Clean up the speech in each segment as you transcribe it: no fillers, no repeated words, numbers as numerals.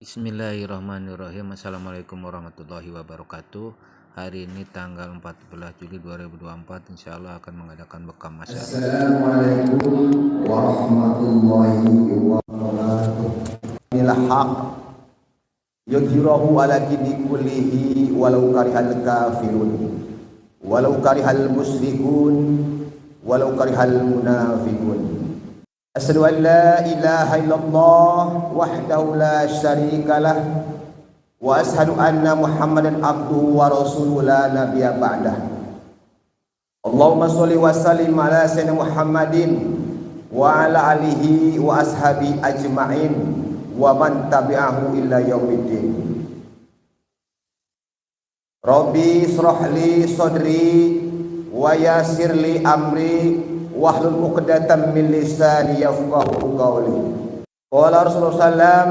Bismillahirrahmanirrahim. Assalamualaikum warahmatullahi wabarakatuh. Hari ini tanggal 14 Juli 2024 insya Allah akan mengadakan bekam masyarakat. Assalamualaikum warahmatullahi wabarakatuh. Inilah haq yudhirahu ala dini kullihi walau karihal kafirun walau karihal musyrikun walau karihal munafiqun. Asyhadu an la ilaha illallah wahdahu la syarika lah wa asyhadu anna Muhammadan abduhu wa rasuluhu la nabiyya ba'dah. Allahumma sholli wa sallim ala sayyidina Muhammadin wa ala alihi wa ashabi ajma'in wa man tabi'ahu illa yaumiddin. Rabbi shrah li sadri wa yassir li amri wahlul 'uqdatam min lisani yafqahu qawli. Qala Rasulullah sallam,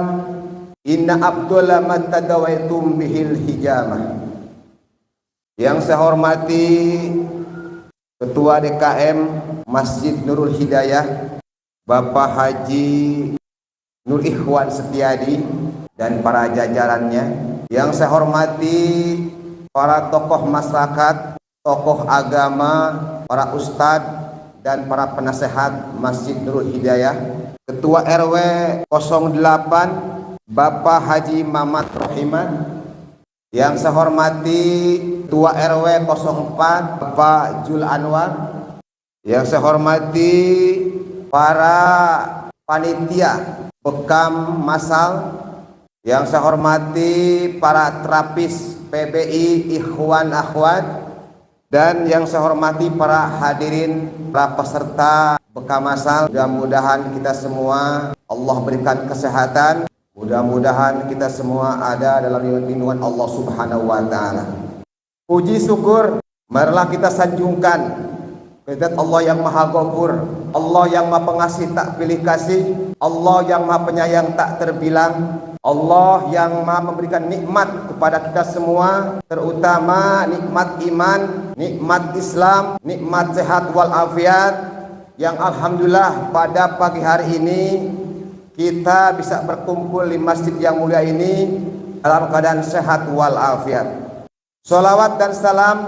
inna abdullah man tadawaitum bihil hijamah. Yang saya hormati Ketua DKM Masjid Nurul Hidayah Bapak Haji Nur Ikhwan Setiadi dan para jajarannya. Yang saya hormati para tokoh masyarakat, tokoh agama, para ustadz dan para penasehat Masjid Nurul Hidayah, Ketua RW 08 Bapak Haji Mamat Rohiman. Yang saya hormati Ketua RW 04 Bapak Jul Anwar. Yang saya hormati para panitia bekam masal. Yang saya hormati para terapis PBI Ikhwan Akhwat. Dan yang saya hormati para hadirin, para peserta bekam masal. Mudah-mudahan kita semua Allah berikan kesehatan. Mudah-mudahan kita semua ada dalam lindungan Allah Subhanahu wa taala. Puji syukur marilah kita sanjungkan kehadirat Allah yang Maha Ghafur, Allah yang Maha Pengasih tak pilih kasih, Allah yang Maha Penyayang tak terbilang, Allah yang Maha memberikan nikmat kepada kita semua, terutama nikmat iman, nikmat Islam, nikmat sehat walafiat, yang alhamdulillah pada pagi hari ini kita bisa berkumpul di masjid yang mulia ini dalam keadaan sehat walafiat. Sholawat dan salam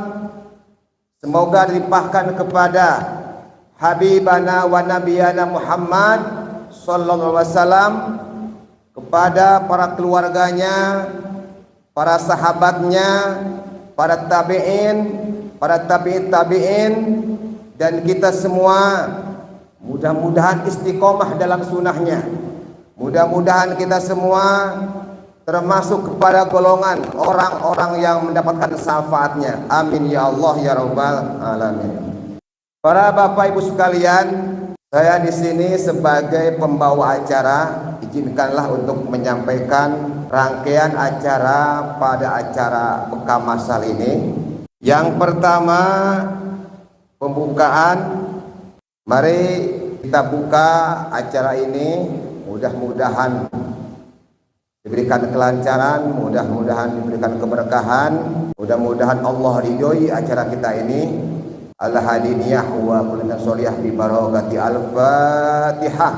semoga dilimpahkan kepada Habibana wa Nabiyana Muhammad sallallahu alaihi wasallam, kepada para keluarganya, para sahabatnya, para tabi'in, para tabi'in, dan kita semua. Mudah-mudahan istiqomah dalam sunnahnya. Mudah-mudahan kita semua termasuk kepada golongan orang-orang yang mendapatkan syafaatnya. Amin ya Allah ya rabbal alamin. Para bapak ibu sekalian, saya di sini sebagai pembawa acara, izinkanlah untuk menyampaikan rangkaian acara pada acara bekam masal ini. Yang pertama, pembukaan. Mari kita buka acara ini. Mudah-mudahan diberikan kelancaran, mudah-mudahan diberikan keberkahan, mudah-mudahan Allah ridhoi acara kita ini. Al-hadiniyah wa kullina sholiyah bi barakati al-Fatihah.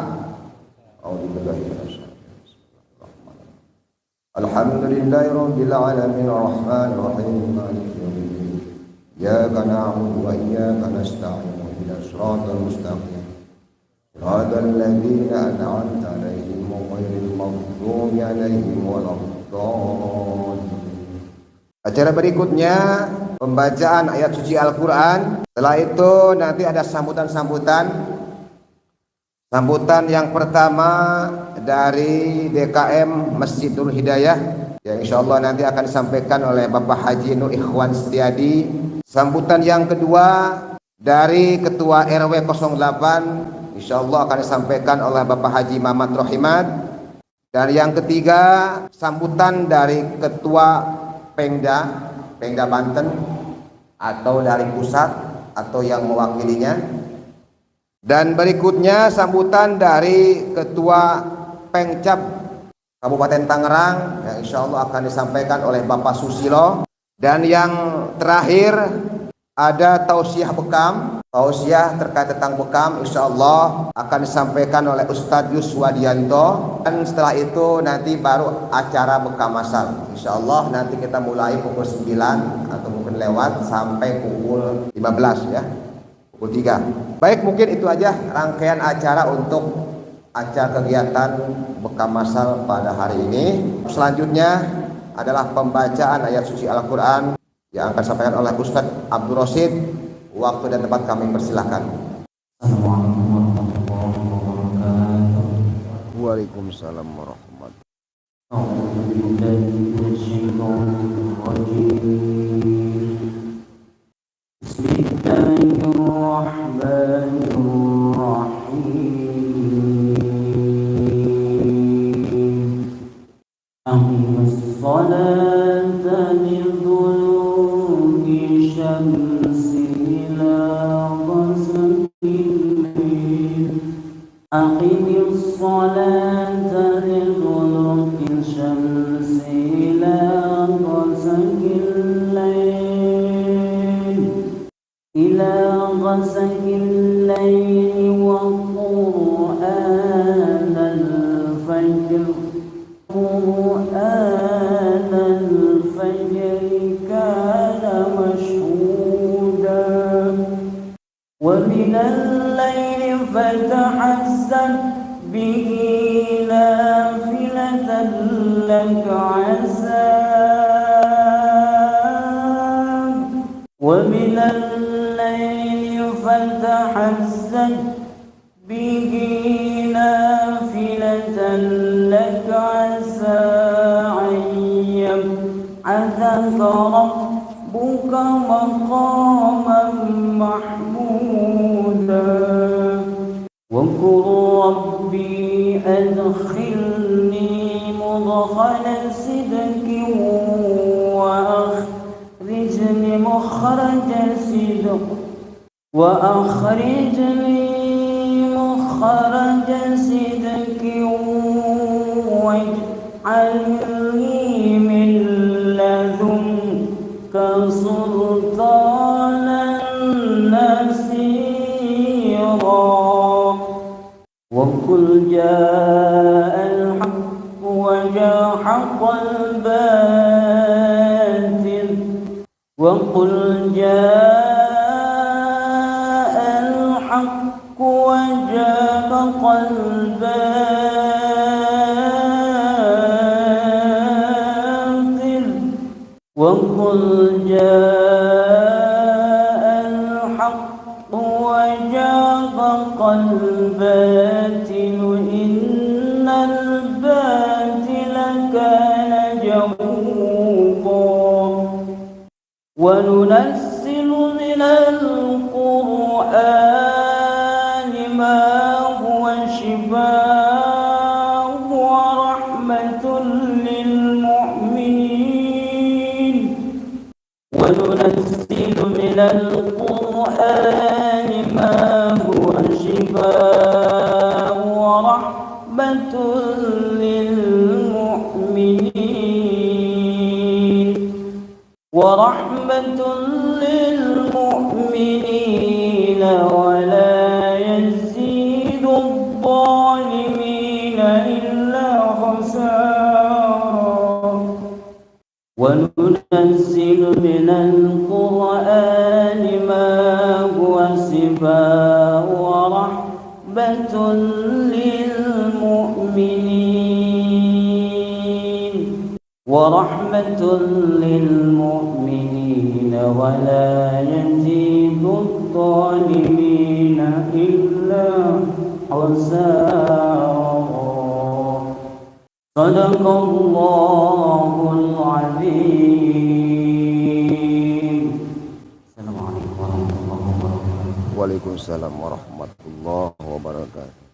Alhamdulillahirabbil alamin arrahmanir rahim maliki yaumiddin. Iyyaka na'budu wa iyyaka nasta'in ihdinas siratal mustaqim. Shiratal ladzina an'amta 'alaihim ghairil maghdubi 'alaihim waladdallin. Acara berikutnya pembacaan ayat suci Al-Quran. Setelah itu nanti ada sambutan-sambutan. Sambutan yang pertama dari DKM Masjid Nurul Hidayah, yang insya Allah nanti akan disampaikan oleh Bapak Haji Nur Ikhwan Setiadi. Sambutan yang kedua dari Ketua RW 08, insya Allah akan disampaikan oleh Bapak Haji Mamat Rohimat. Dan yang ketiga sambutan dari Ketua Pengda Banten atau dari pusat atau yang mewakilinya. Dan berikutnya sambutan dari Ketua Pengcap Kabupaten Tangerang, yang insya Allah akan disampaikan oleh Bapak Susilo. Dan yang terakhir ada tausiah bekam tausiah terkait tentang bekam insyaallah akan disampaikan oleh Ustadz Yuswadianto, dan setelah itu nanti baru acara bekam masal. Insyaallah nanti kita mulai pukul 9 atau mungkin lewat sampai pukul 15 ya, pukul 3. Baik, mungkin itu aja rangkaian acara untuk acara kegiatan bekam masal pada hari ini. Selanjutnya adalah pembacaan ayat suci Al-Quran yang akan disampaikan oleh Ustadz Abdul Rosid. Waktu dan tempat kami persilahkan. Assalamualaikum warahmatullahi wabarakatuh. Waalaikumsalam warahmatullahi wabarakatuh. A'udzu billahi minasyaitonir rajim. Bismillahirrahmanirrahim. Aqimus sholata liduluki syamsi aqimis sholata liduluki syamsi ila ghasaqil layl wa qur'anal fajr kana mashhuda wa minal layli fatahassan bihi nafilatan laka 'asa wa minal layli fatahassan bihi nafilatan laka 'asa ayyab'athaka rabbuka maqaman mahmuda wa qul rabbi adkhilni mudkhala sidqin wa akhrijni mukhraja sidqin waj'alni min ladunka sultanan nasira wa qul ja'al haqq wa jahaqal batil wa qul ja'al haqq wa jahaqal batil wa qul ja'al haqq wa jahaqal batil innal batila kana zahuqa wa nunazzilu minal qur'ani ma huwa shifaa'un wa rahmatun lil mu'minin wa nunazzilu minal qur'ani ma huwa shifaa'un wa rahmatun lil mu'minin wa rahmatun lil mu'minina wa la yazidu adh-dhalimina illa khasara wa nunazzilu minal qur'ani ma huwa shifaa'un wa rahmatun lil mu'minin wa rahmatun lil mu'minina wa la yazidu adh-dhalimina illa khasara. Sadaqallahul azim. Assalamualaikum warahmatullahi wabarakatuh. Waalaikumsalam warahmatullahi wabarakatuh.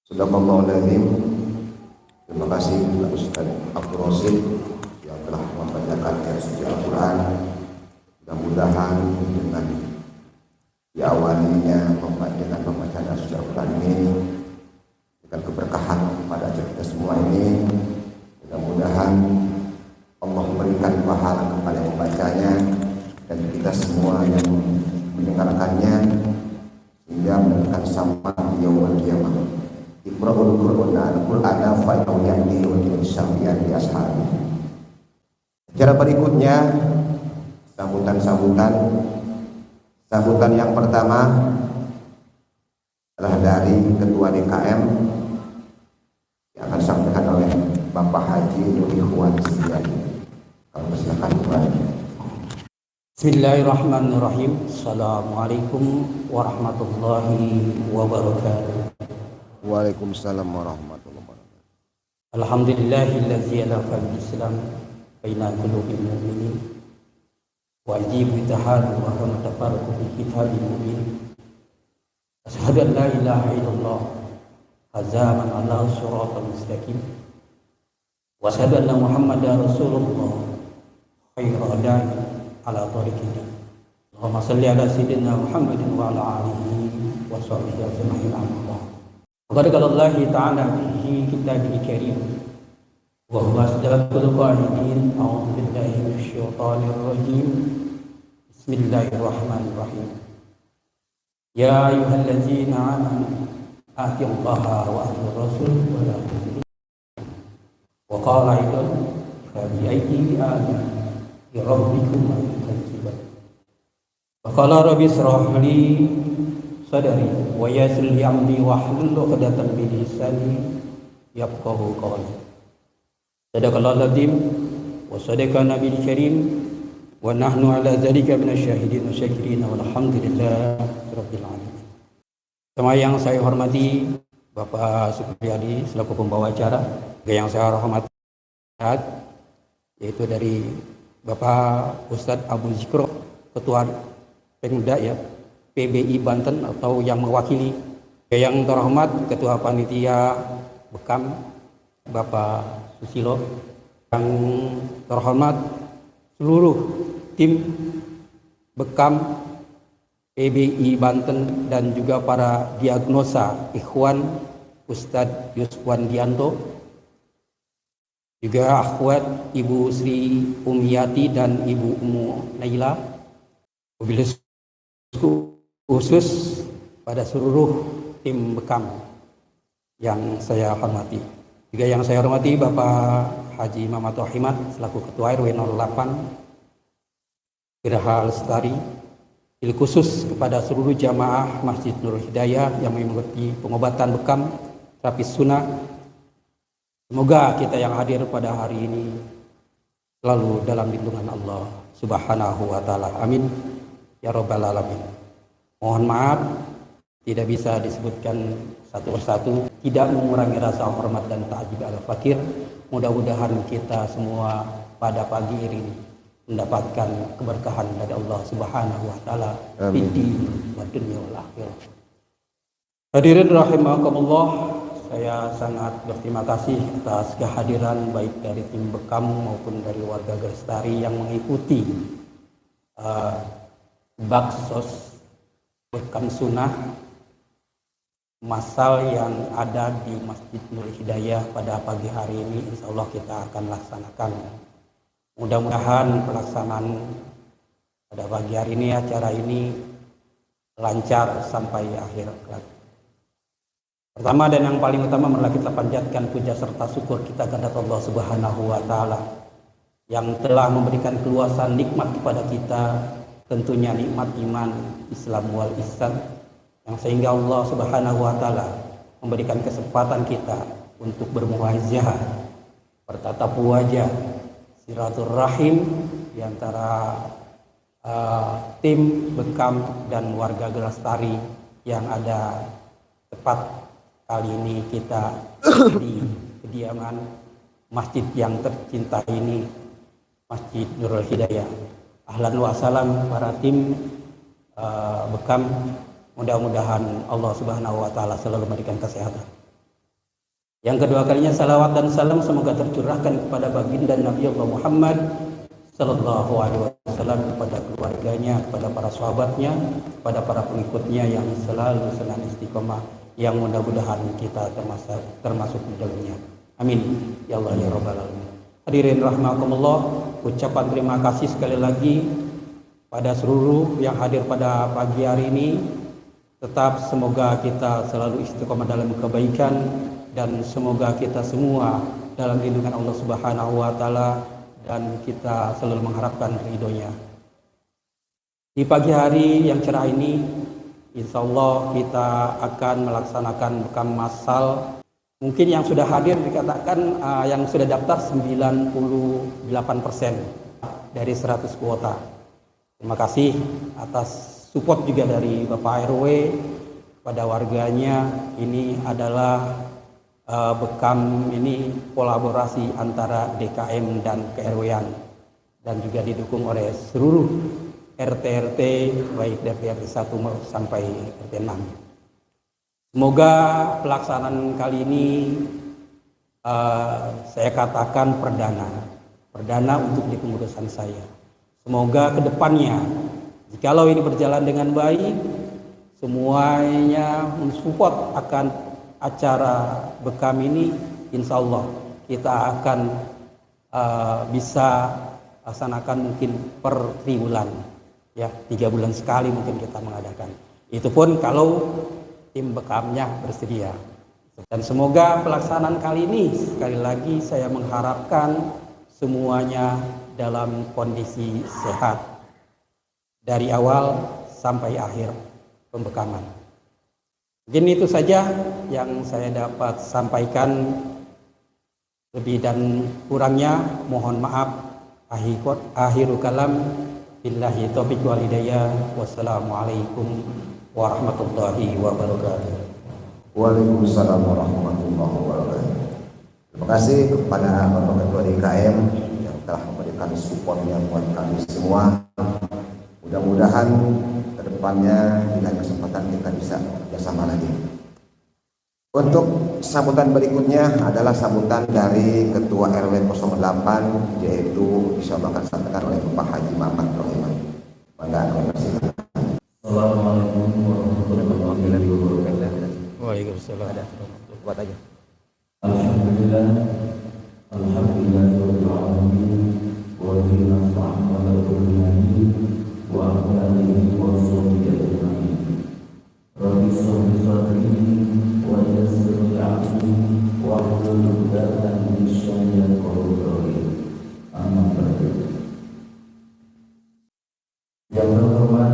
Sadaqallahul azim. Terima kasih kepada Ustaz Abdul Rosid yang telah membacakan ayat suci Al-Quran. Mudah-mudahan dengan diawalinya dengan pembacaan ayat suci Al-Quran ini, dengan keberkahan kepada kita semua ini, mudah-mudahan Allah memberikan pahala kepada yang membacanya dan kita semua yang mendengarkannya Qur'ana fa innahu yahdi wa yahdi ashabi. Secara berikutnya sambutan yang pertama adalah dari Ketua DKM yang akan disampaikan oleh Bapak Haji Ikhwan Sediani. Kami silakan Pak. Bismillahirrahmanirrahim. Assalamualaikum warahmatullahi wabarakatuh. Waalaikumsalam warahmatullahi wabarakatuh. Alhamdulillahillazi alafa bil-islam baina qulubil mu'minin wa ajibu tahadu wa hum tafarraqu fi kitabil mubin. Asyhadu an la ilaha illallah hazaman ala siratal mustaqim wa asyhadu anna muhammadar rasulullah khairu da'i ala tariqina. Allahumma salli ala sayyidina Muhammadin wa ala alihi wa sahbihi ajma'in. Amma وقد قال الله تعالى في كتابه الكريم وهو أصدق القائلين أعوذ بالله من الشيطان الرجيم بسم الله الرحمن الرحيم يا أيها الذين آمنوا آتوا الله وآتوا الرسول ولا تشركوا وقال أيضا فبأي آلاء ربكما تكذبان وقال رب اشرح لي sadari wa yassir li amri wahlul 'uqdatam min lisani yafqahu qawli. Sadaqallahul azim wa sadaqa nabiyil karim wa nahnu ala dzalika minasyahidin wa syakirin walhamdulillahirabbil alamin. Sama yang saya hormati Bapak Supriyadi selaku pembawa acara, juga yang saya hormati yaitu dari Bapak Ustadz Abu Zikro, Ketua Pemda ya PBI Banten atau yang mewakili. Yang terhormat Ketua Panitia Bekam Bapak Susilo, yang terhormat seluruh tim Bekam PBI Banten dan juga para diagnosa Ikhwan Ustadz Yuswan Dianto, juga akhwat Ibu Sri Umiyati dan Ibu Umu Naila, mobilis khusus pada seluruh tim Bekam yang saya hormati. Juga yang saya hormati Bapak Haji Mamat Wahimat selaku Ketua RW 08 Geraha Lestari. Bil khusus kepada seluruh jamaah Masjid Nurul Hidayah yang mengikuti pengobatan Bekam terapis sunnah. Semoga kita yang hadir pada hari ini selalu dalam lindungan Allah Subhanahu wa taala. Amin ya rabbal alamin. Mohon maaf tidak bisa disebutkan satu persatu, tidak mengurangi rasa hormat dan ta'zim al fakir. Mudah-mudahan kita semua pada pagi ini mendapatkan keberkahan dari Allah Subhanahu wa taala di dunia wal akhirah. Hadirin rahimakumullah, saya sangat berterima kasih atas kehadiran baik dari tim Bekam maupun dari warga Lestari yang mengikuti baksos Bekam Sunnah masal yang ada di Masjid Nurul Hidayah pada pagi hari ini. Insya Allah kita akan laksanakan. Mudah-mudahan pelaksanaan pada pagi hari ini, acara ini lancar sampai akhir kelak. Pertama dan yang paling utama marilah kita panjatkan puja serta syukur kita kepada Allah Subhanahu wa taala yang telah memberikan keluasan nikmat kepada kita, tentunya nikmat iman, Islam wal ihsan, yang sehingga Allah Subhanahu wa taala memberikan kesempatan kita untuk bermuajah, bertatap wajah, silaturahim di antara tim Bekam dan warga Lestari yang ada tepat kali ini kita di kediaman masjid yang tercinta ini, Masjid Nurul Hidayah. Ahlan wa salam para tim Bekam, mudah-mudahan Allah Subhanahu wa taala selalu memberikan kesehatan. Yang kedua kalinya salawat dan salam semoga tercurahkan kepada baginda Nabi Allah Muhammad sallallahu alaihi wasallam, kepada keluarganya, kepada para sahabatnya, kepada para pengikutnya yang selalu senang istiqomah, yang mudah-mudahan kita termasuk di dalamnya. Amin ya Allah ya rabbal alamin. Hadirin rahimakumullah, ucapan terima kasih sekali lagi pada seluruh yang hadir pada pagi hari ini. Tetap semoga kita selalu istiqomah dalam kebaikan, dan semoga kita semua dalam lindungan Allah Subhanahu wa taala dan kita selalu mengharapkan ridhonya. Di pagi hari yang cerah ini, insya Allah kita akan melaksanakan bekam massal. Mungkin yang sudah hadir dikatakan yang sudah daftar 98% dari 100 kuota. Terima kasih atas support juga dari Bapak RW pada warganya. Ini adalah bekam ini kolaborasi antara DKM dan KRW-an dan juga didukung oleh seluruh RT-RT baik dari RT 1 sampai RT 6. Semoga pelaksanaan kali ini saya katakan perdana untuk di pengurusan saya. Semoga kedepannya jikalau ini berjalan dengan baik, semuanya mensupport akan acara bekam ini, insya Allah kita akan bisa laksanakan mungkin per triwulan, ya 3 bulan sekali mungkin kita mengadakan. Itu pun kalau tim bekamnya bersedia. Dan semoga pelaksanaan kali ini sekali lagi saya mengharapkan semuanya dalam kondisi sehat dari awal sampai akhir pembekaman. Mungkin itu saja yang saya dapat sampaikan. Lebih dan kurangnya mohon maaf. Akhirul kalam. Billahi taufiq wal hidayah. Wassalamualaikum warahmatullahi wabarakatuh. Waalaikumsalam warahmatullahi wabarakatuh. Terima kasih kepada Bapak Ketua DKM yang telah memberikan supportnya buat kami semua. Mudah-mudahan kedepannya dengan kesempatan kita bisa bersama lagi. Untuk sambutan berikutnya adalah sambutan dari Ketua RW 08, yaitu insyaallah akan disampaikan oleh Bapak Haji Mamat Rohiman. Mangga kami persilakan. Assalamualaikum warahmatullahi wabarakatuh. Waalaikumsalam. Buat aja. Alhamdulillah, alhamdulillahirabbil alamin, wa bihi nasta'inu ala kulli wa ala alihi wa sahbihi ajma'in. Rabbi shrah li sadri wa yassir li amri wa hlul 'uqdatam min lisani yafqahu qawli. Amma ba'du. Yang terhormat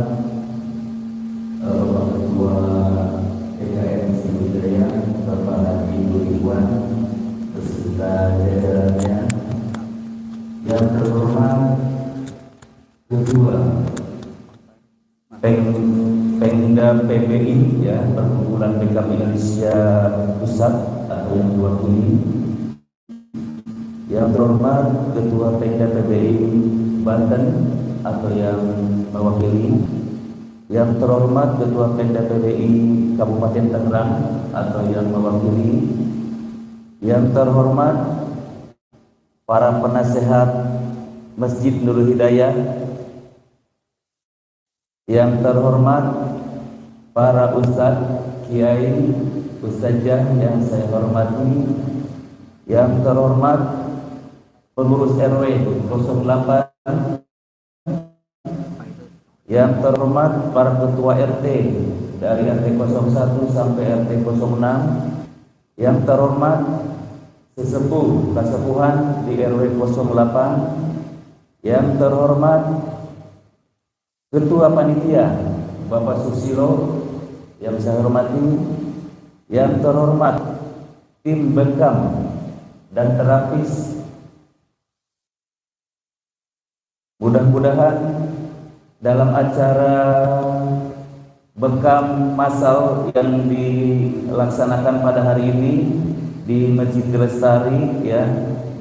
Bapak Ketua DKM Sriwijaya, Bapak Haji Ridwan beserta jajarannya. Yang terhormat Ketua Pemda PBI, ya, Perkumpulan Bekam Indonesia Pusat atau yang diwakili. Yang terhormat Ketua Pemda PBI Banten atau yang mewakili. Yang terhormat Ketua Pemda PBI Kabupaten Tangerang atau yang mewakili. Yang terhormat para penasehat Masjid Nurul Hidayah. Yang terhormat para ustadz, kiai, ustazah yang saya hormati. Yang terhormat pengurus RW 08. Yang terhormat para ketua RT dari RT 01 sampai RT 06. Yang terhormat sesepuh kasepuhan di RW 08. Yang terhormat Ketua Panitia Bapak Susilo yang saya hormati. Yang terhormat tim bekam dan terapis. Mudah-mudahan dalam acara bekam massal yang dilaksanakan pada hari ini di Masjid Lestari, ya,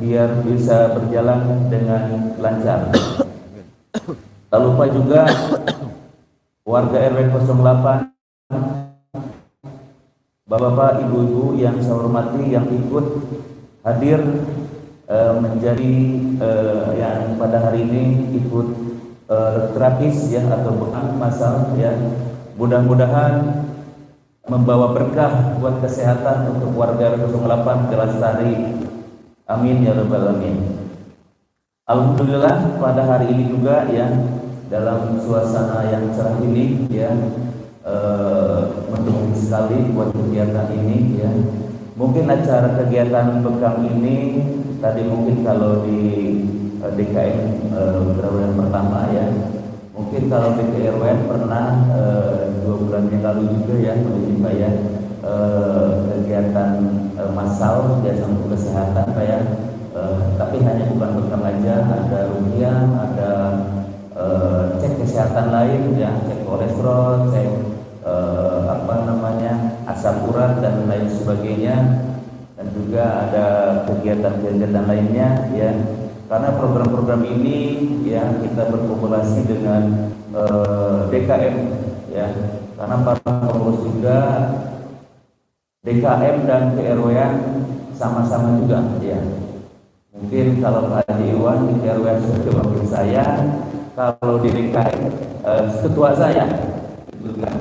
biar bisa berjalan dengan lancar. Tak lupa juga warga RW 08, bapak-bapak, ibu-ibu yang saya hormati yang ikut hadir menjadi yang pada hari ini ikut terapis, ya, atau bekam massal, ya. Mudah-mudahan membawa berkah buat kesehatan untuk warga RW 08 ke Lestari. Amin ya rabbal alamin. Alhamdulillah pada hari ini juga, ya, dalam suasana yang cerah ini, ya, mendukung sekali buat kegiatan ini, ya. Mungkin acara kegiatan bekam ini tadi mungkin kalau di DKM Brawilan pertama ya, mungkin kalau di KRWN pernah 2 bulan yang lalu juga ya Pak ya, kegiatan massal jasa untuk kesehatan Pak ya, tapi hanya bukan bekam aja, ada rupiah, ada cek kesehatan lain ya, cek kolesterol, cek asam urat dan lain sebagainya, dan juga ada kegiatan-kegiatan lainnya ya, karena program-program ini ya kita berkolaborasi dengan DKM ya, karena para pengurus juga DKM dan KRW-an sama-sama juga ya. Mungkin kalau Pak Haji Iwan di KRW-an sebagai wakil saya, kalau di DKM ketua saya.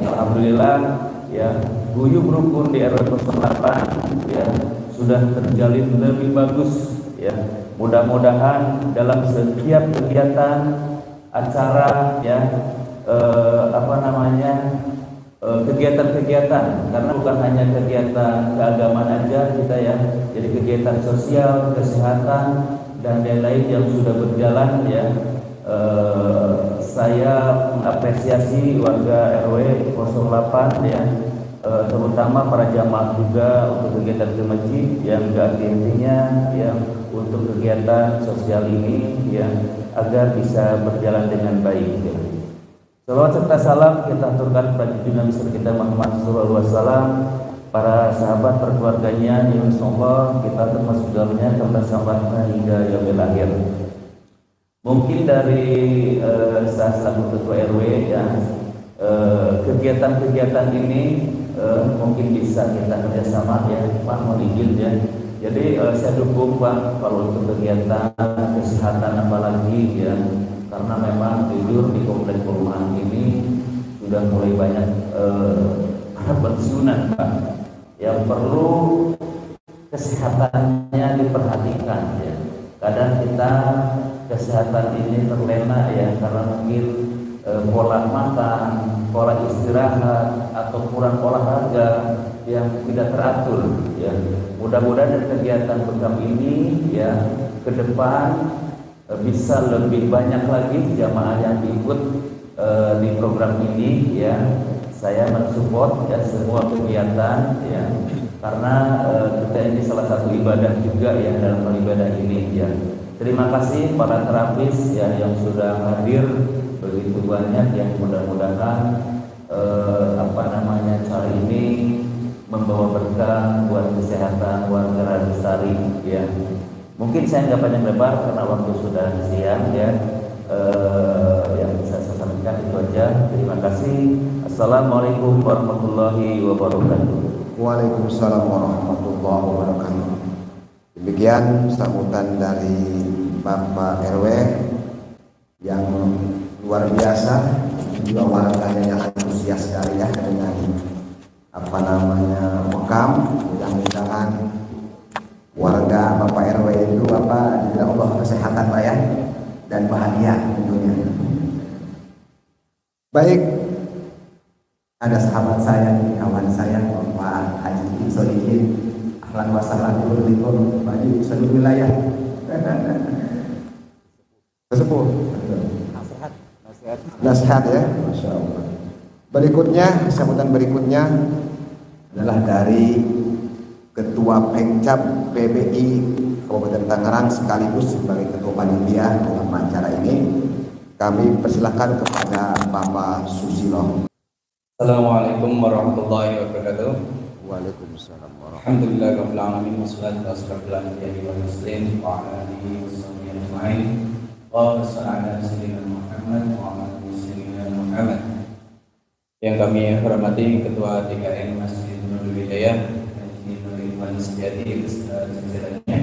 Alhamdulillah ya, guyub rukun di RW 08 ya sudah terjalin lebih bagus ya. Mudah-mudahan dalam setiap kegiatan acara ya kegiatan-kegiatan, karena bukan hanya kegiatan keagamaan aja kita ya, jadi kegiatan sosial, kesehatan dan lain-lain yang sudah berjalan ya. Saya mengapresiasi warga RW 08 ya, terutama para jamaah juga untuk kegiatan ke masjid yang intinya yang untuk kegiatan sosial ini ya, agar bisa berjalan dengan baik ya. Salawat serta salam kita aturkan pada junjungan besar kita Muhammad sallallahu alaihi wasallam, para sahabat perkeluarganya yang Allah kita termasuk dalamnya, kepada sahabatnya hingga yaumil akhir. Mungkin dari saya selaku ketua RW ya, kegiatan-kegiatan ini mungkin bisa kita kerjasama ya Pak, mohon izin ya. Jadi saya dukung Pak kalau untuk kegiatan kesehatan apalagi ya, karena memang jujur di komplek perumahan ini sudah mulai banyak pensiunan Pak, yang perlu kesehatannya diperhatikan ya. Kadang kita kesehatan ini terlena ya, karena mungkin pola makan, pola istirahat atau kurang olahraga yang tidak teratur ya. Mudah-mudahan dari kegiatan bekam ini ya ke depan bisa lebih banyak lagi jamaah yang ikut di program ini ya. Saya mensupport ya semua kegiatan ya, karena kita ini salah satu ibadah juga ya dalam ibadah ini ya. Terima kasih para terapis ya yang sudah hadir begitu banyak, yang mudah-mudahan cara ini membawa berkah buat kesehatan warga Rajastari ya. Mungkin saya nggak panjang lebar karena waktu sudah siang ya. Yang bisa saya sampaikan itu aja. Terima kasih. Assalamualaikum warahmatullahi wabarakatuh. Waalaikumsalam warahmatullahi wabarakatuh. Demikian sambutan dari Bapak RW yang luar biasa, juga warganya yang antusias sekali ya dengan bekam. Mudah-mudahan warga Bapak RW itu diberi Allah kesehatan Pak ya, dan bahagia tentunya. Baik, ada sahabat saya, kawan saya Pak Haji Solihin. Ahlan wa sahlan dulu Pak Haji seluruh wilayah. Sesepuh. Nasihat ya, Masya Allah. Berikutnya, sambutan berikutnya adalah dari Ketua Pengcap PBI Kabupaten Tangerang sekaligus sebagai Ketua Panitia dalam acara ini. Kami persilahkan kepada Bapak Susilo. Assalamualaikum warahmatullahi wabarakatuh. Waalaikumsalam warahmatullahi Alhamdulillahirabbil alamin wassalatu wassalamu ala nabiyil muslim wa ala alihi washabbihi ajmain. Wa sallallahu sayyidina Muhammad wa ala sayyidina Muhammad. Yang kami hormati Ketua DKM Masjid Nurul Hidayah Haji Nur Iman Setiati beserta jajarannya.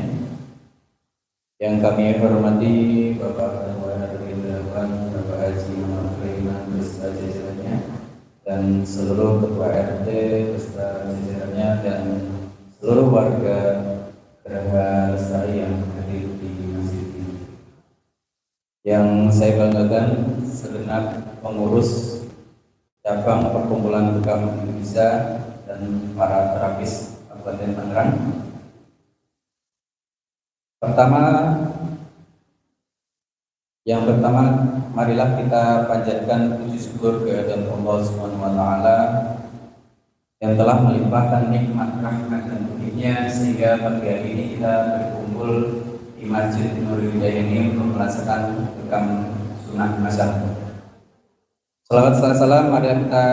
Yang kami hormati Bapak Ketua Hadirin Bapak Haji Muhammad Sulaiman beserta jajarannya, dan seluruh ketua RT beserta jajarannya, dan seluruh warga Geraha Lestari yang hadir di masjid ini. Yang saya banggakan segenap pengurus cabang perkumpulan bekam Indonesia dan para terapis Kabupaten Tangerang. Yang pertama, marilah kita panjatkan puji syukur kehadirat Allah Subhanahu wa taala yang telah melimpahkan nikmat, rahmat dan taufiknya sehingga pagi hari ini kita berkumpul di Masjid Nurul Hidayah ini untuk melaksanakan bekam sunnah masal. Salawat serta salam marilah kita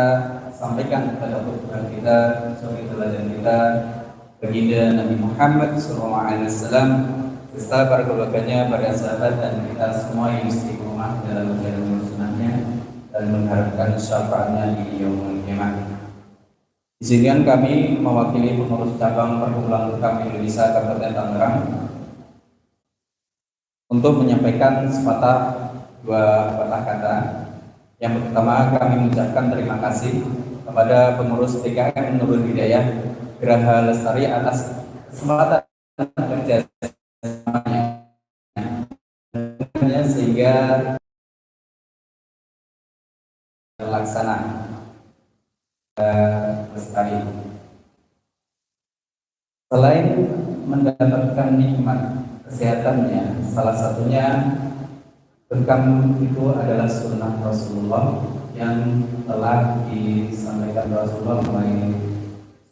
sampaikan kepada Tuhan kita, suri teladan kita, baginda Nabi Muhammad SAW, serta para keluarganya, para sahabat dan kita semua yang istiqomah dalam menjalankan sunnahnya dan mengharapkan syafaatnya di yaumul qiyamah. Izinkan kami mewakili pengurus cabang Perkumpulan Bekam Indonesia Kabupaten Tangerang untuk menyampaikan dua patah kata. Yang pertama, kami mengucapkan terima kasih kepada pengurus TKM Nurul Hidayah Geraha Lestari atas kesempatan kerjasamanya sehingga terlaksana lestari. Selain mendapatkan nikmat kesehatannya, salah satunya bekam itu adalah sunnah Rasulullah yang telah disampaikan Rasulullah mengenai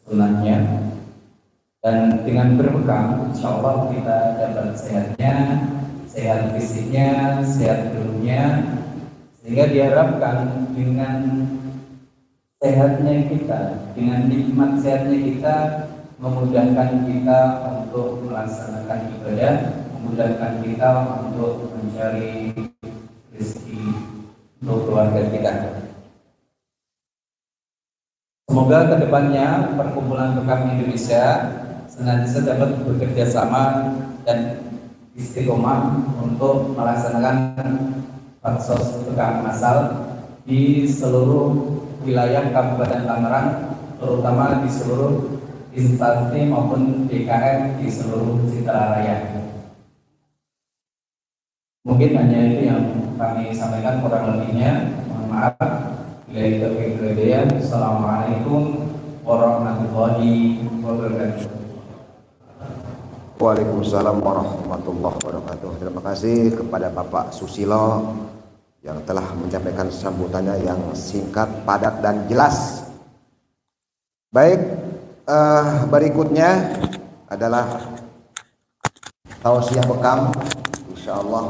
sunnahnya, dan dengan berbekam insya Allah kita dapat sehatnya, sehat fisiknya, sehat ilmunya, sehingga diharapkan dengan sehatnya kita, dengan nikmat sehatnya kita, memudahkan kita untuk melaksanakan ibadah, memudahkan kita untuk mencari rezeki untuk keluarga kita. Semoga kedepannya Perkumpulan Bekam Indonesia senantiasa dapat bekerja sama dan istiqomah untuk melaksanakan baksos bekam masal di seluruh wilayah Kabupaten Tangerang, terutama di seluruh instansi maupun DKM di seluruh Citaraya. Mungkin hanya itu yang kami sampaikan, kurang lebihnya mohon maaf. Assalamualaikum warahmatullahi wabarakatuh. Waalaikumsalam warahmatullahi wabarakatuh. Terima kasih kepada Bapak Susilo yang telah menyampaikan sambutannya yang singkat, padat dan jelas. Baik, berikutnya adalah tausiah bekam. Insyaallah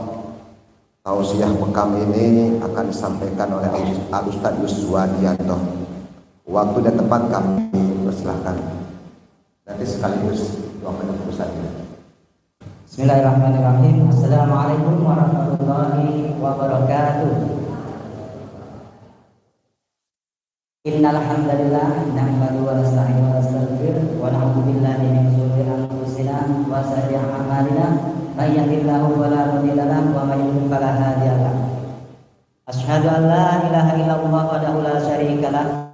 tausiah bekam ini akan disampaikan oleh Ustaz Yuswadianto. Waktu dan tempat kami persilahkan. Nanti sekaligus doa penutup saja. Bismillahirrahmanirrahim. Assalamualaikum warahmatullahi wabarakatuh. Innal hamdalillah nahmaduhu wa nasta'inuhu wa nastaghfiruh wa na'udzu billahi min shururi anfusina wa sayyi'ati a'malina. May yahdihillahu fala mudilla lahu wa may yudlil fala hadiya lahu. Asyhadu an la ilaha illallah wahdahu la syarika lahu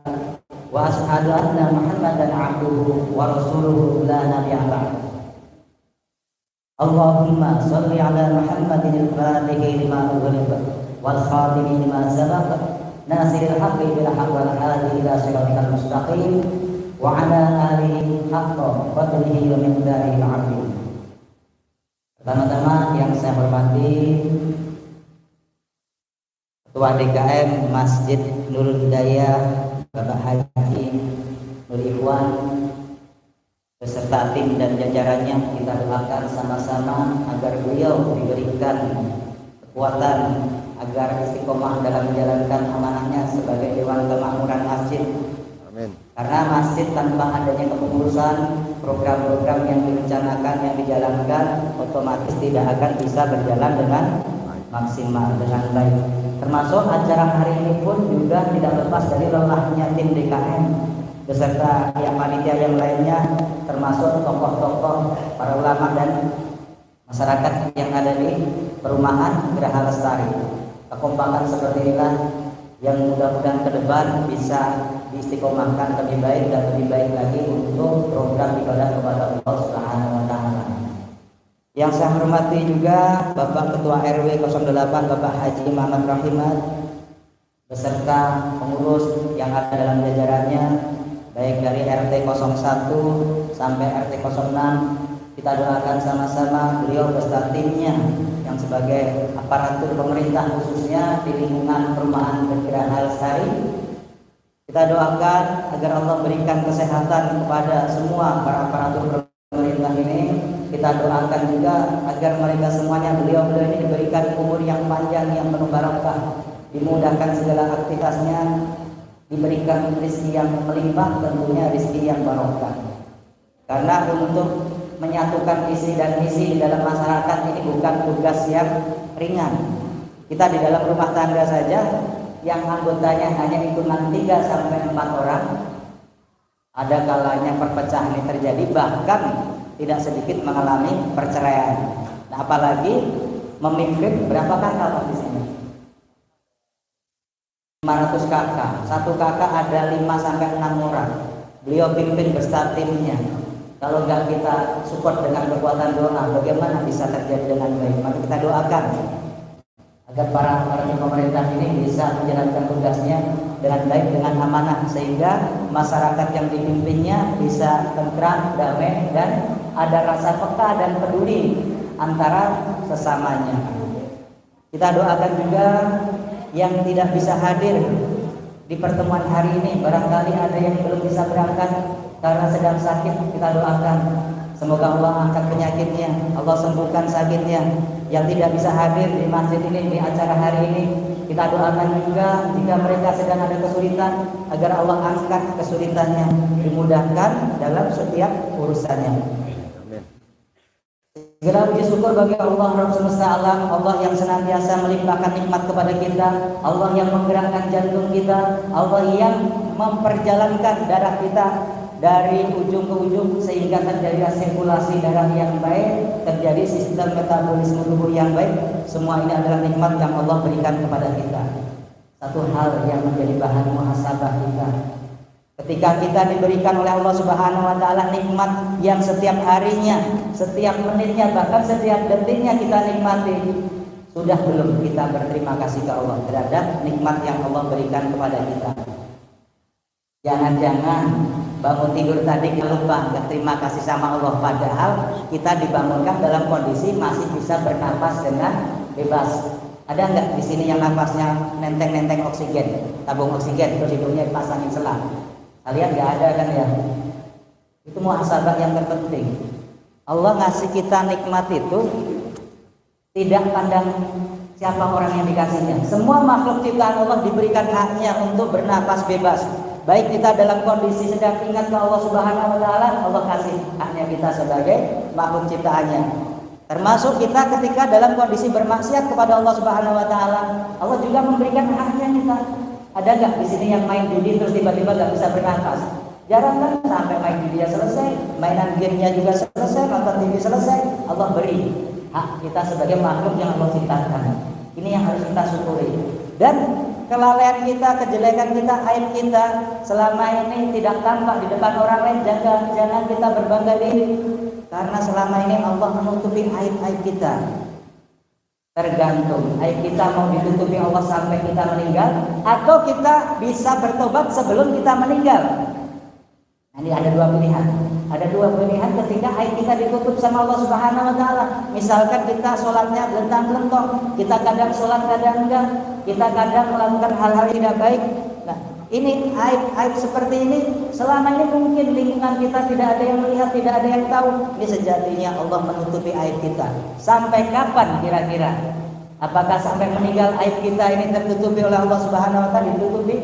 wa asyhadu anna Muhammadan 'abduhu wa rasuluhu la nabiyya ba'dahu. Allahumma shalli ala Muhammadin al-fatihi lima ughliqa wal khatimi lima sabaqa nasiril haqqi bil haqqi wal hadi ila siratal mustaqim wa ala alihi haqqa qadrihi wa miqdarihi al-'azim. Pertama-tama yang saya hormati Ketua DKM Masjid Nurul Hidayah Bapak Haji Nur Ikhwan beserta tim dan jajarannya, kita doakan sama-sama agar beliau diberikan kekuatan agar istiqomah dalam menjalankan amanahnya sebagai Dewan Kemakmuran Masjid. Amin. Karena masjid tanpa adanya kepengurusan, program-program yang direncanakan, yang dijalankan, otomatis tidak akan bisa berjalan dengan maksimal, dengan baik. Termasuk acara hari ini pun juga tidak lepas dari lelahnya tim DKM beserta yang panitia yang lainnya, termasuk tokoh-tokoh, para ulama dan masyarakat yang ada di perumahan Geraha Lestari. Kekompakan seperti inilah yang mudah-mudahan ke depan bisa diistiqomahkan lebih baik dan lebih baik lagi untuk program ibadah kepada Allah Subhanahu wa taala. Yang saya hormati juga Bapak Ketua RW 08 Bapak Haji Muhammad Rahimat beserta pengurus yang ada dalam jajarannya, baik dari RT 01 sampai RT 06. Kita doakan sama-sama beliau beserta timnya yang sebagai aparatur pemerintah khususnya di lingkungan perumahan Perkiraan Al-Sari. Kita doakan agar Allah berikan kesehatan kepada semua para aparatur pemerintah ini. Kita doakan juga agar mereka semuanya, beliau-beliau ini diberikan umur yang panjang yang penuh barokah, dimudahkan segala aktivitasnya, diberikan rezeki yang melimpah, tentunya rezeki yang barokah. Karena untuk menyatukan visi dan misi di dalam masyarakat ini bukan tugas yang ringan. Kita di dalam rumah tangga saja yang anggotanya hanya hitungan 3 sampai 4 orang, ada kalanya perpecahan ini terjadi, bahkan tidak sedikit mengalami perceraian. Nah, apalagi memimpin berapa kakak Pak di sini? 500 kakak. Satu kakak ada 5 sampai 6 orang. Beliau pimpin beserta timnya. Kalau nggak kita support dengan kekuatan doa, bagaimana bisa terjadi dengan baik? Mari kita doakan agar para pemerintah ini bisa menjalankan tugasnya dengan baik, dengan amanah, sehingga masyarakat yang dipimpinnya bisa tentram, damai, dan ada rasa peka dan peduli antara sesamanya. Kita doakan juga yang tidak bisa hadir di pertemuan hari ini, barangkali ada yang belum bisa berangkat karena sedang sakit. Kita doakan semoga Allah angkat penyakitnya, Allah sembuhkan sakitnya. Yang tidak bisa hadir di masjid ini, di acara hari ini, kita doakan juga jika mereka sedang ada kesulitan, agar Allah angkat kesulitannya, dimudahkan dalam setiap urusannya. Segala puji syukur bagi Allah Rabb semesta alam, Allah yang senantiasa melimpahkan nikmat kepada kita, Allah yang menggerakkan jantung kita, Allah yang memperjalankan darah kita dari ujung ke ujung sehingga terjadi sirkulasi darah yang baik, terjadi sistem metabolisme tubuh yang baik. Semua ini adalah nikmat yang Allah berikan kepada kita. Satu hal yang menjadi bahan muhasabah kita, ketika kita diberikan oleh Allah Subhanahu wa taala nikmat yang setiap harinya, setiap menitnya, bahkan setiap detiknya kita nikmati, sudah belum kita berterima kasih ke Allah terhadap nikmat yang Allah berikan kepada kita? Jangan-jangan bangun tidur tadi lupa berterima kasih sama Allah, padahal kita dibangunkan dalam kondisi masih bisa bernapas dengan bebas. Ada nggak di sini yang nafasnya nenteng-nenteng oksigen, tabung oksigen, terus hidungnya dipasangin selang? Kalian nggak ada kan ya? Itu muhasabah yang terpenting. Allah ngasih kita nikmat itu tidak pandang siapa orang yang dikasihnya. Semua makhluk ciptaan Allah diberikan haknya untuk bernapas bebas. Baik kita dalam kondisi sedang ingat ke Allah Subhanahu wa taala, Allah kasih haknya kita sebagai makhluk ciptaannya. Termasuk kita ketika dalam kondisi bermaksiat kepada Allah Subhanahu wa taala, Allah juga memberikan haknya kita. Ada nggak di sini yang main judi terus tiba-tiba nggak bisa bernafas? Jarang kan, sampai main judi selesai, mainan gamenya juga selesai, nonton TV selesai. Allah beri hak kita sebagai makhluk yang Allah ciptakan. Ini yang harus kita syukuri. Dan kelalaian kita, kejelekan kita, aib kita selama ini tidak tampak di depan orang lain, jangan kita berbangga diri, karena selama ini Allah menutupi aib-aib kita. Tergantung aib kita mau ditutupi Allah sampai kita meninggal, atau kita bisa bertobat sebelum kita meninggal. Nah, ini ada dua pilihan. Ada dua pilihan ketika aib kita ditutup sama Allah Subhanahu wa taala. Misalkan kita sholatnya lentang-lentong, kita kadang sholat kadang enggak, kita kadang melakukan hal-hal yang tidak baik. Nah, ini aib seperti ini selama ini mungkin lingkungan kita tidak ada yang melihat, tidak ada yang tahu. Ini sejatinya Allah menutupi aib kita. Sampai kapan kira-kira? Apakah sampai meninggal aib kita ini tertutupi oleh Allah Subhanahu wa taala? Ditutupi.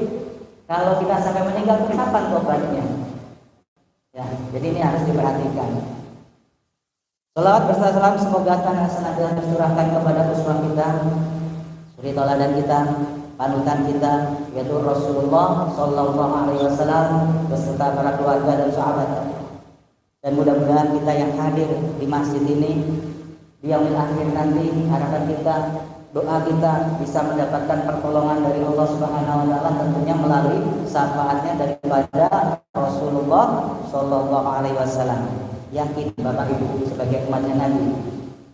Kalau kita sampai meninggal, kapan tobatnya? Ya, jadi ini harus diperhatikan. Salawat beserta salam semoga senantiasa tercurahkan kepada uswah kita, suri tauladan kita, panutan kita, yaitu Rasulullah Sallallahu Alaihi Wasallam beserta para keluarga dan sahabat. Dan mudah-mudahan kita yang hadir di masjid ini di yaumil akhir nanti, harapan kita, doa kita bisa mendapatkan pertolongan dari Allah Subhanahu wa taala, tentunya melalui syafaatnya daripada Rasulullah Sallallahu Alaihi Wasallam. Yakin Bapak Ibu sebagai umatnya Nabi,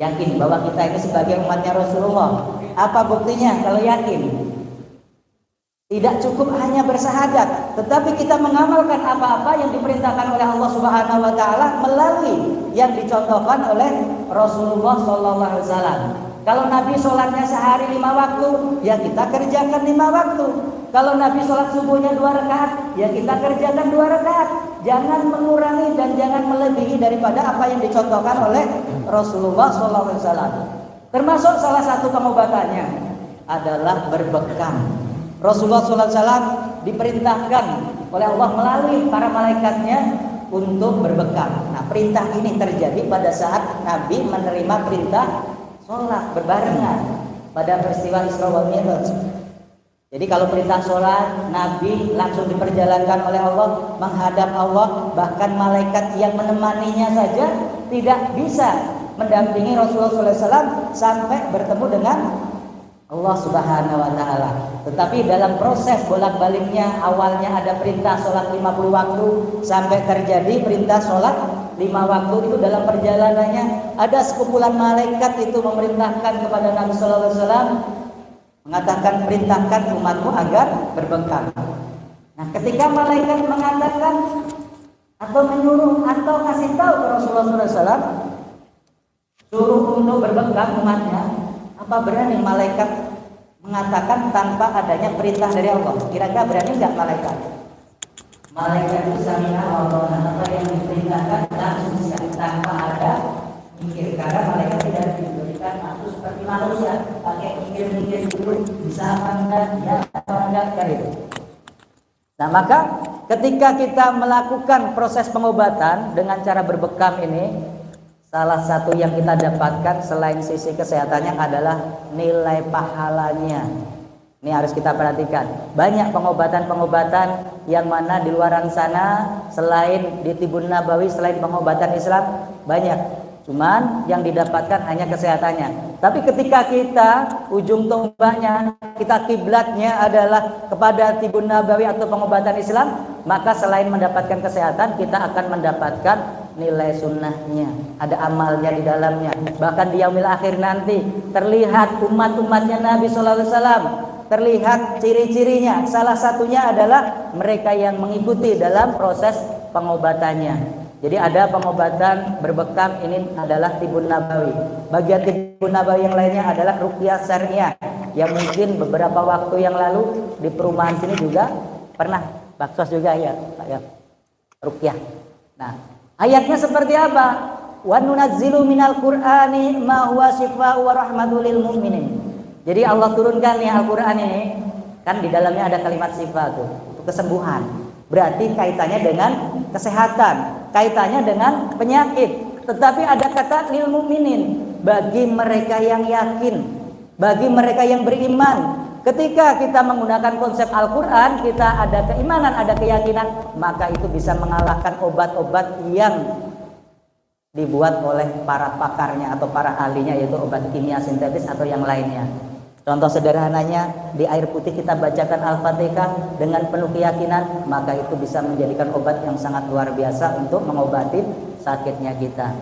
yakin bahwa kita ini sebagai umatnya Rasulullah. Apa buktinya kalau yakin? Tidak cukup hanya bersyahadat, tetapi kita mengamalkan apa-apa yang diperintahkan oleh Allah Subhanahu wa taala melalui yang dicontohkan oleh Rasulullah sallallahu alaihi wasallam. Kalau Nabi sholatnya sehari 5 waktu, ya kita kerjakan 5 waktu. Kalau Nabi sholat subuhnya 2 rakaat, ya kita kerjakan 2 rakaat. Jangan mengurangi dan jangan melebihi daripada apa yang dicontohkan oleh Rasulullah sallallahu alaihi wasallam. Termasuk salah satu pengobatannya adalah berbekam. Rasulullah SAW diperintahkan oleh Allah melalui para malaikatnya untuk berbekam. Nah, perintah ini terjadi pada saat Nabi menerima perintah sholat berbarengan pada peristiwa Isra wal Mi'raj. Jadi kalau perintah sholat, Nabi langsung diperjalankan oleh Allah menghadap Allah, bahkan malaikat yang menemaninya saja tidak bisa mendampingi Rasulullah SAW sampai bertemu dengan Allah Subhanahu wa taala. Tetapi dalam proses bolak-baliknya, awalnya ada perintah sholat 50 waktu sampai terjadi perintah sholat 5 waktu, itu dalam perjalanannya ada sekumpulan malaikat itu memerintahkan kepada Nabi sallallahu alaihi wasallam, mengatakan perintahkan umatmu agar berbekam. Nah, ketika malaikat mengatakan atau menyuruh atau kasih tahu ke Rasulullah sallallahu alaihi wasallam suruh untuk berbekam umatnya, apa berani malaikat mengatakan tanpa adanya perintah dari Allah? Kira-kira berani nggak malaikat? Malaikat itu sami'a Allah, apa yang diperintahkan langsung siap tanpa ada mikir, karena malaikat tidak diberikan waktu seperti manusia pakai mikir-mikir dulu bisa apa enggak, ya apa enggak, kan itu. Nah, maka ketika kita melakukan proses pengobatan dengan cara berbekam ini, salah satu yang kita dapatkan selain sisi kesehatannya adalah nilai pahalanya. Ini harus kita perhatikan. Banyak pengobatan-pengobatan yang mana di luaran sana selain di Tibun Nabawi, selain pengobatan Islam banyak. Cuman yang didapatkan hanya kesehatannya. Tapi ketika kita ujung tombaknya, kita kiblatnya adalah kepada Tibun Nabawi atau pengobatan Islam, maka selain mendapatkan kesehatan, kita akan mendapatkan nilai sunnahnya, ada amalnya di dalamnya. Bahkan di yaumil akhir nanti terlihat umat-umatnya Nabi sallallahu alaihi wasallam, terlihat ciri-cirinya. Salah satunya adalah mereka yang mengikuti dalam proses pengobatannya. Jadi ada pengobatan berbekam, ini adalah Tibun Nabawi. Bagian Tibun Nabawi yang lainnya adalah ruqyah syariah, yang mungkin beberapa waktu yang lalu di perumahan sini juga pernah baksos juga ya, Pak ya. Ruqyah. Nah, ayatnya seperti apa? Wa nunazzilu minal Qur'ani ma huwa syifaa'u wa rahmatul lil mu'minin. Jadi Allah turunkan nih Al-Qur'an ini, kan di dalamnya ada kalimat syifa tuh, kesembuhan. Berarti kaitannya dengan kesehatan, kaitannya dengan penyakit. Tetapi ada kata lil mu'minin, bagi mereka yang yakin, bagi mereka yang beriman. Ketika kita menggunakan konsep Al-Quran, kita ada keimanan, ada keyakinan, maka itu bisa mengalahkan obat-obat yang dibuat oleh para pakarnya atau para ahlinya, yaitu obat kimia sintetis atau yang lainnya. Contoh sederhananya, di air putih kita bacakan Al-Fatihah dengan penuh keyakinan, maka itu bisa menjadikan obat yang sangat luar biasa untuk mengobati sakitnya kita.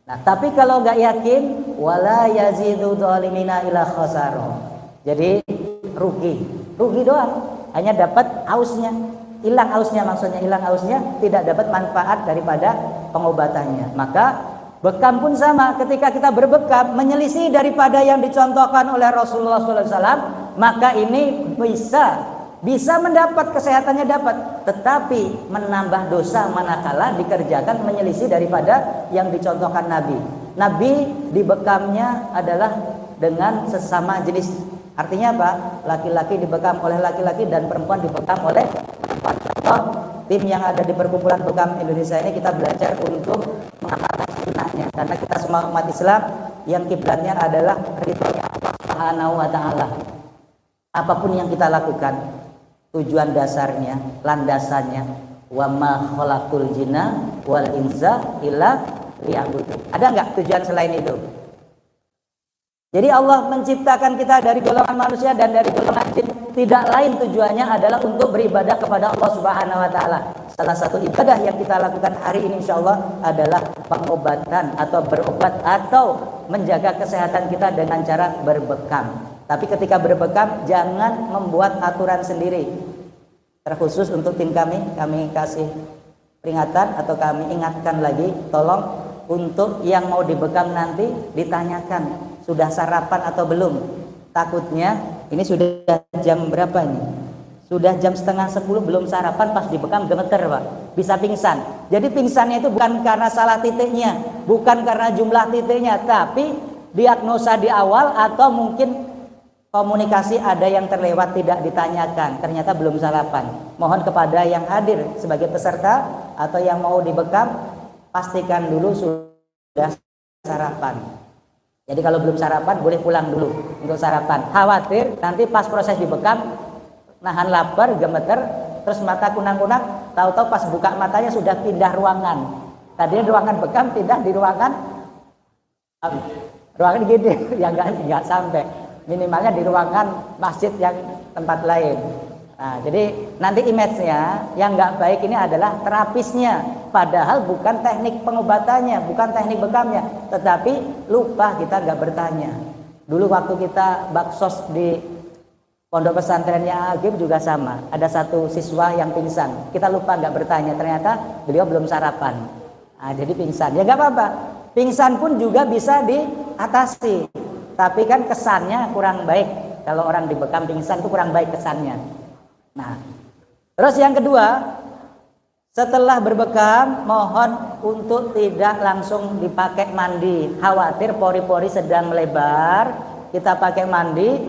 Nah, tapi kalau nggak yakin, wala yazidu dhalimina ila khasara. Jadi rugi doang, hanya dapat ausnya, hilang ausnya, maksudnya hilang ausnya, tidak dapat manfaat daripada pengobatannya. Maka bekam pun sama, ketika kita berbekam menyelisih daripada yang dicontohkan oleh Rasulullah SAW, maka ini bisa mendapat kesehatannya dapat, tetapi menambah dosa manakala dikerjakan menyelisih daripada yang dicontohkan Nabi. Nabi dibekamnya adalah dengan sesama jenis. Artinya apa? Laki-laki dibekam oleh laki-laki dan perempuan dibekam oleh perempuan. Contoh, tim yang ada di perkumpulan bekam Indonesia ini kita belajar untuk mengamalkan sunnahnya, karena kita semua umat Islam yang kiblatnya adalah ridhonya Allah Subhanahu wa taala. Apapun yang kita lakukan, tujuan dasarnya, landasannya, wa ma khalaqul jinna wal insa illa liya'budun. Ada enggak tujuan selain itu? Jadi Allah menciptakan kita dari golongan manusia dan dari golongan jin, tidak lain tujuannya adalah untuk beribadah kepada Allah Subhanahu wa taala. Salah satu ibadah yang kita lakukan hari ini insyaallah adalah pengobatan atau berobat atau menjaga kesehatan kita dengan cara berbekam. Tapi ketika berbekam jangan membuat aturan sendiri. Terkhusus untuk tim kami kasih peringatan atau kami ingatkan lagi, tolong untuk yang mau dibekam nanti ditanyakan sudah sarapan atau belum. Takutnya ini sudah jam berapa ini? Sudah jam 9:30 belum sarapan, pas dibekam gemeter Pak, bisa pingsan. Jadi pingsannya itu bukan karena salah titiknya, bukan karena jumlah titiknya, tapi diagnosa di awal atau mungkin komunikasi ada yang terlewat, tidak ditanyakan, ternyata belum sarapan. Mohon kepada yang hadir sebagai peserta atau yang mau dibekam, pastikan dulu sudah sarapan. Jadi kalau belum sarapan boleh pulang dulu untuk sarapan. Khawatir nanti pas proses dibekam nahan lapar, gemeter, terus mata kunang-kunang, tahu-tahu pas buka matanya sudah pindah ruangan. Tadinya ruangan bekam pindah di ruangan gede, ya nggak sampai. Minimalnya di ruangan masjid yang tempat lain. Nah, jadi nanti image-nya yang nggak baik ini adalah terapisnya, padahal bukan teknik pengobatannya, bukan teknik bekamnya, tetapi lupa kita nggak bertanya. Dulu waktu kita baksos di pondok pesantrennya Agib juga sama, ada satu siswa yang pingsan, kita lupa nggak bertanya, ternyata beliau belum sarapan. Nah, jadi pingsan, ya nggak apa-apa. Pingsan pun juga bisa diatasi, tapi kan kesannya kurang baik. Kalau orang dibekam pingsan itu kurang baik kesannya. Nah, terus yang kedua, setelah berbekam mohon untuk tidak langsung dipakai mandi. Khawatir pori-pori sedang melebar, kita pakai mandi,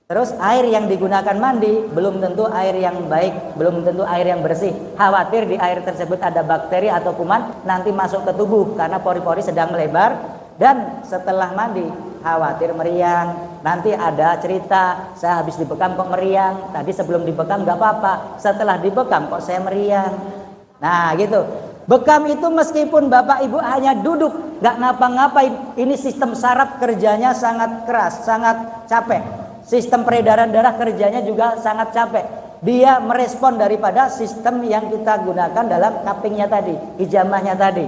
terus air yang digunakan mandi belum tentu air yang baik, belum tentu air yang bersih. Khawatir di air tersebut ada bakteri atau kuman, nanti masuk ke tubuh karena pori-pori sedang melebar. Dan setelah mandi khawatir meriang, nanti ada cerita saya habis dibekam kok meriang, tadi sebelum dibekam nggak apa-apa, setelah dibekam kok saya meriang. Nah gitu. Bekam itu meskipun bapak ibu hanya duduk nggak ngapa-ngapain, ini sistem saraf kerjanya sangat keras, sangat capek. Sistem peredaran darah kerjanya juga sangat capek. Dia merespon daripada sistem yang kita gunakan dalam cuppingnya tadi, hijamahnya tadi.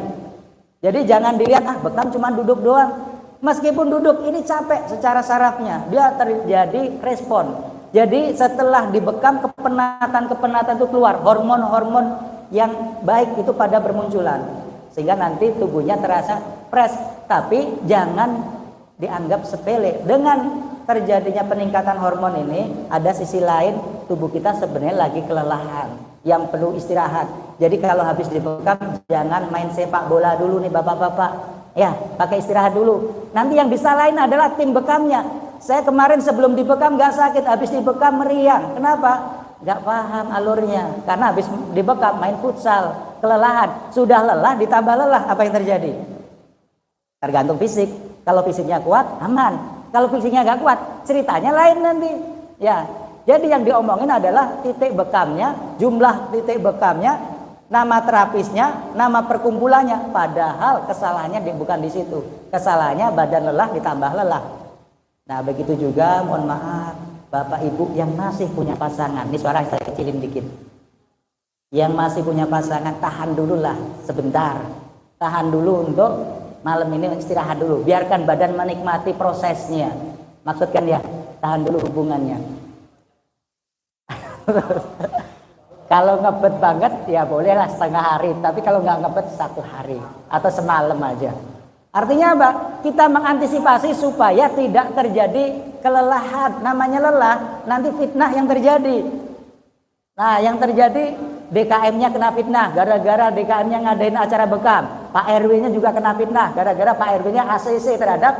Jadi jangan dilihat bekam cuma duduk doang. Meskipun duduk ini capek secara sarafnya, dia terjadi respon. Jadi setelah dibekam kepenatan itu keluar, hormon-hormon yang baik itu pada bermunculan, sehingga nanti tubuhnya terasa fresh. Tapi jangan dianggap sepele. Dengan terjadinya peningkatan hormon ini, ada sisi lain tubuh kita sebenarnya lagi kelelahan, yang perlu istirahat. Jadi kalau habis dibekam jangan main sepak bola dulu nih bapak-bapak, ya pakai istirahat dulu. Nanti yang disalahin adalah tim bekamnya. Saya kemarin sebelum dibekam nggak sakit, habis dibekam meriang. Kenapa? Nggak paham alurnya. Karena habis dibekam main futsal, kelelahan. Sudah lelah ditambah lelah, apa yang terjadi? Tergantung fisik. Kalau fisiknya kuat aman, kalau fisiknya nggak kuat ceritanya lain nanti. Ya, jadi yang diomongin adalah titik bekamnya, jumlah titik bekamnya, nama terapisnya, nama perkumpulannya. Padahal kesalahannya bukan di situ. Kesalahannya badan lelah ditambah lelah. Nah begitu juga mohon maaf bapak ibu yang masih punya pasangan. Ini suara saya kecilin dikit. Yang masih punya pasangan tahan dulu lah sebentar. Tahan dulu untuk malam ini istirahat dulu. Biarkan badan menikmati prosesnya. Maksudkan ya tahan dulu hubungannya. Kalau ngebet banget ya bolehlah setengah hari, tapi kalau nggak ngebet 1 hari atau semalam aja. Artinya apa? Kita mengantisipasi supaya tidak terjadi kelelahan. Namanya lelah, nanti fitnah yang terjadi. Nah, yang terjadi DKM-nya kena fitnah gara-gara DKM-nya ngadain acara bekam. Pak RW-nya juga kena fitnah gara-gara Pak RW-nya ACC terhadap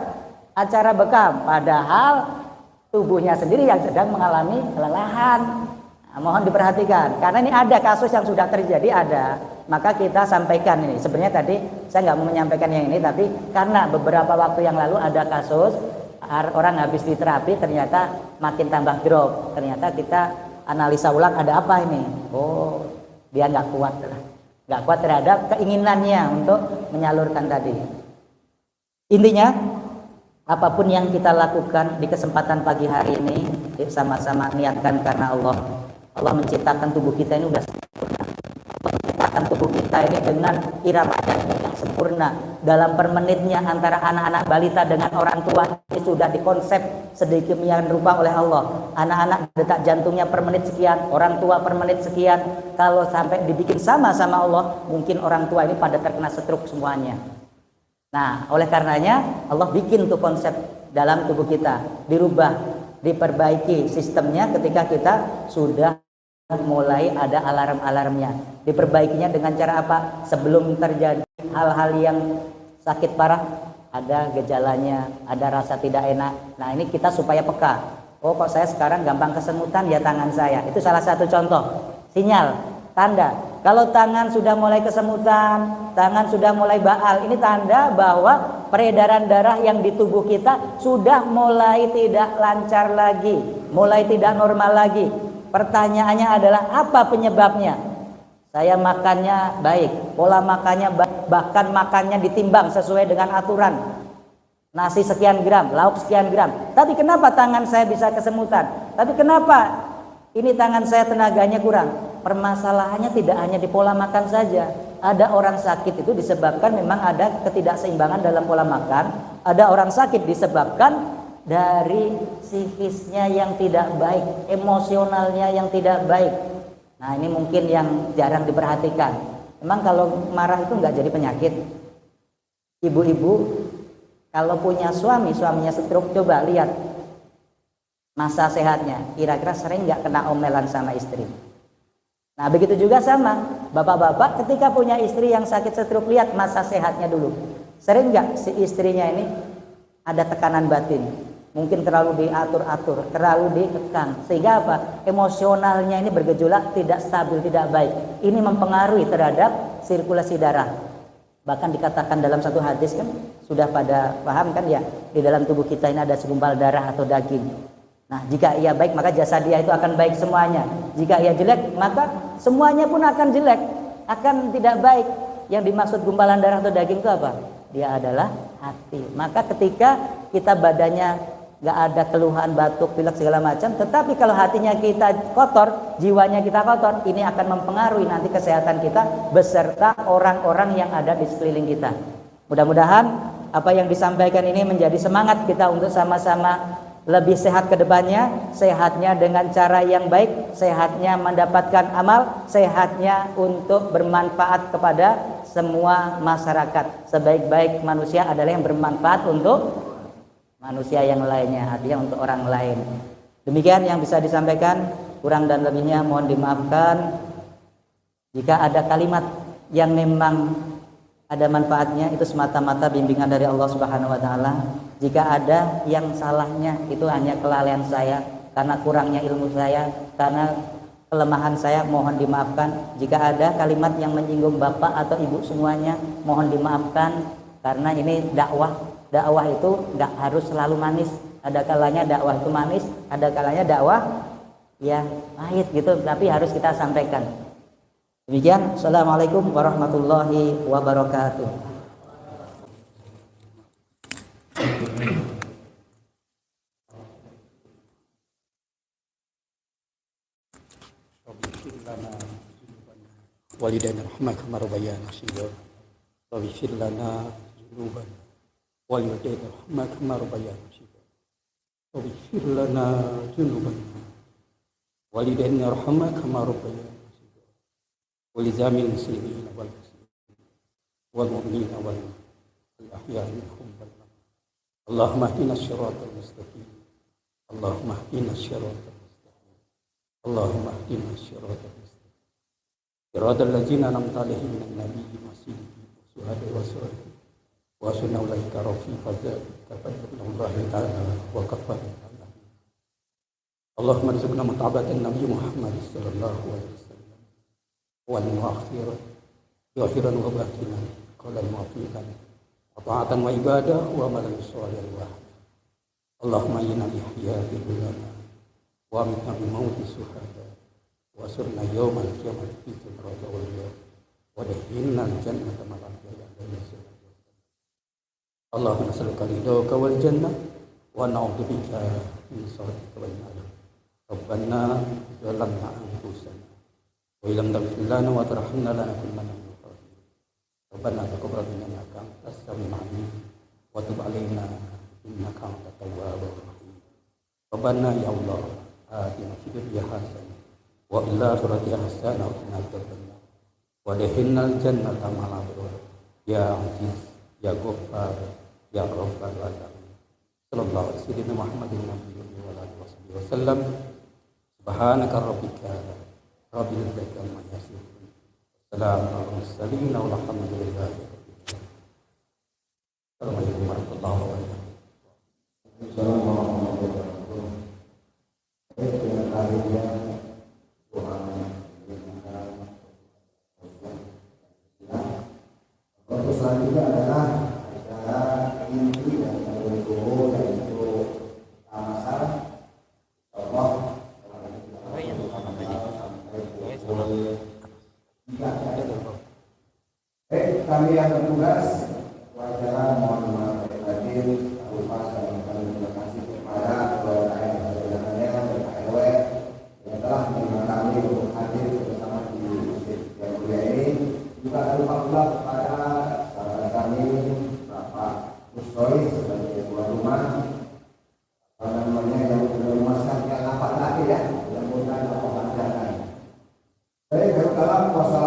acara bekam. Padahal tubuhnya sendiri yang sedang mengalami kelelahan. Nah, mohon diperhatikan karena ini ada kasus yang sudah terjadi, ada, maka kita sampaikan ini. Sebenarnya tadi saya nggak mau menyampaikan yang ini, tapi karena beberapa waktu yang lalu ada kasus orang habis diterapi ternyata makin tambah drop, ternyata kita analisa ulang ada apa ini. Oh, dia nggak kuat terhadap keinginannya untuk menyalurkan tadi. Intinya apapun yang kita lakukan di kesempatan pagi hari ini sama-sama niatkan karena Allah. Allah menciptakan tubuh kita ini sudah sempurna. Allah menciptakan tubuh kita ini dengan irama yang sempurna. dalam per menitnya antara anak-anak balita dengan orang tua ini sudah dikonsep sedemikian rupa oleh Allah. Anak-anak detak jantungnya per menit sekian, orang tua per menit sekian. Kalau sampai dibikin sama Allah, mungkin orang tua ini pada terkena stroke semuanya. Nah, oleh karenanya Allah bikin tuh konsep dalam tubuh kita, dirubah, diperbaiki sistemnya ketika kita sudah mulai ada alarm-alarmnya. Diperbaikinya dengan cara apa? Sebelum terjadi hal-hal yang sakit parah, ada gejalanya, ada rasa tidak enak. Nah, ini kita supaya peka. Oh, kok saya sekarang gampang kesemutan ya tangan saya. Itu salah satu contoh sinyal, tanda. Kalau tangan sudah mulai kesemutan, tangan sudah mulai baal, ini tanda bahwa peredaran darah yang di tubuh kita sudah mulai tidak lancar lagi, mulai tidak normal lagi. Pertanyaannya adalah apa penyebabnya? Saya makannya baik, pola makannya baik, bahkan makannya ditimbang sesuai dengan aturan. Nasi sekian gram, lauk sekian gram. Tapi kenapa tangan saya bisa kesemutan? Tapi kenapa ini tangan saya tenaganya kurang? Permasalahannya tidak hanya di pola makan saja. Ada orang sakit itu disebabkan memang ada ketidakseimbangan dalam pola makan. Ada orang sakit disebabkan dari psikisnya yang tidak baik, emosionalnya yang tidak baik. Nah, ini mungkin yang jarang diperhatikan. Memang kalau marah itu nggak jadi penyakit. Ibu-ibu kalau punya suaminya stroke, coba lihat masa sehatnya. Kira-kira sering nggak kena omelan sama istri? Nah, begitu juga sama bapak-bapak ketika punya istri yang sakit stroke, lihat masa sehatnya dulu. Sering nggak si istrinya ini ada tekanan batin? Mungkin terlalu diatur-atur, terlalu dikekang, sehingga apa? Emosionalnya ini bergejolak, tidak stabil, tidak baik. Ini mempengaruhi terhadap sirkulasi darah. Bahkan dikatakan dalam satu hadis kan, sudah pada paham kan ya, di dalam tubuh kita ini ada segumpal darah atau daging. Nah, jika ia baik maka jasad dia itu akan baik semuanya. Jika ia jelek maka semuanya pun akan jelek, akan tidak baik. Yang dimaksud gumpalan darah atau daging itu apa? Dia adalah hati. Maka ketika kita badannya gak ada keluhan, batuk, pilek segala macam, tetapi kalau hatinya kita kotor, jiwanya kita kotor, ini akan mempengaruhi nanti kesehatan kita beserta orang-orang yang ada di sekeliling kita. Mudah-mudahan apa yang disampaikan ini menjadi semangat kita untuk sama-sama lebih sehat ke depannya, sehatnya dengan cara yang baik, sehatnya mendapatkan amal, sehatnya untuk bermanfaat kepada semua masyarakat. Sebaik-baik manusia adalah yang bermanfaat untuk manusia yang lainnya, artinya untuk orang lain. Demikian yang bisa disampaikan, kurang dan lebihnya mohon dimaafkan. Jika ada kalimat yang memang ada manfaatnya, itu semata-mata bimbingan dari Allah Subhanahu wa taala. Jika ada yang salahnya, itu hanya kelalaian saya, karena kurangnya ilmu saya, karena kelemahan saya, mohon dimaafkan. Jika ada kalimat yang menyinggung bapak atau ibu semuanya, mohon dimaafkan, karena ini dakwah. Dakwah itu nggak harus selalu manis. Ada kalanya dakwah itu manis, ada kalanya dakwah ya pahit gitu, tapi harus kita sampaikan. Demikian, assalamualaikum warahmatullahi wabarakatuh. Walidaina rahmaka marbayana shiba wa ghfir lana dzunubana walidaina rahmaka marbayana shiba wa ghfir lana dzunubana walidaina rahmaka marbayana shiba wa lizamil muslimin wal muslimin wal mu'minina wal ahya'i minhum wal amwat. Allahumma ihdina ash-shiratal mustaqim. Allahumma ihdina ash-shiratal mustaqim. Allahumma ihdina ash-shiratal mustaqim. Siratal ladzina an'amta 'alaihim minan nabiyyin was-siddiqin was-syuhada'i was-shalihin wa hasuna ulaika rafiqa dzalika fadlullahi ta'ala wa kafa billahi. Allahumma rizqna mutaba'atan Nabi Muhammad sallallahu alaihi wasallam wal mu'akhiran zahiran wa batinan qala mu'afiqan wa ta'atan wa ibadah wa amalan shalihan wa Allahumma inna ihya'i lana wa amitna bi mauti syuhada wa surna yawmal qiyamati fi dzumratil awliya wa dakhilna al-jannata ma'al anbiya'i. Allahumma nas'aluka ridhaka wal jannah wa na'udzubika min sakhatika wan nar. Rabbana zalamna anfusana wa illam taghfir lana wa tarhamna lanakunanna minal khasirin. Rabbana taqabbal minna innaka antas samiul alim wa tub alaina innaka antat tawwabur rahim. Rabbana ya Allah atina fid dunya hasanah wa fil akhirati hasanah wa qina adzabannar wa adkhilnal jannata ma'al abrar ya aziz ya ghaffar ya rabbal alamin. Sallallahu alaihi wasallam Muhammadin nabiyyi wa alihi wasallam. Subhanaka rabbika rabbil izzati amma yasifun. Assalamu alal mursalin walhamdulillahi rabbil alamin. Assalamualaikum warahmatullahi wabarakatuh. Selanjutnya adalah acara inti dan pendukung yaitu Amasar Allah kami yang bertugas wawancara mohon maaf batin lupa kami terima kasih kepada keluarga yang berjalannya dan RW yang telah menerima kami untuk hadir bersama di masjid yang mulia ini. Juga lupa pula kepada saudara kami Bapak Mustoi sebagai tuan rumah yang memasang yang apa lagi ya, yang mudah apa. Baik, dalam puasa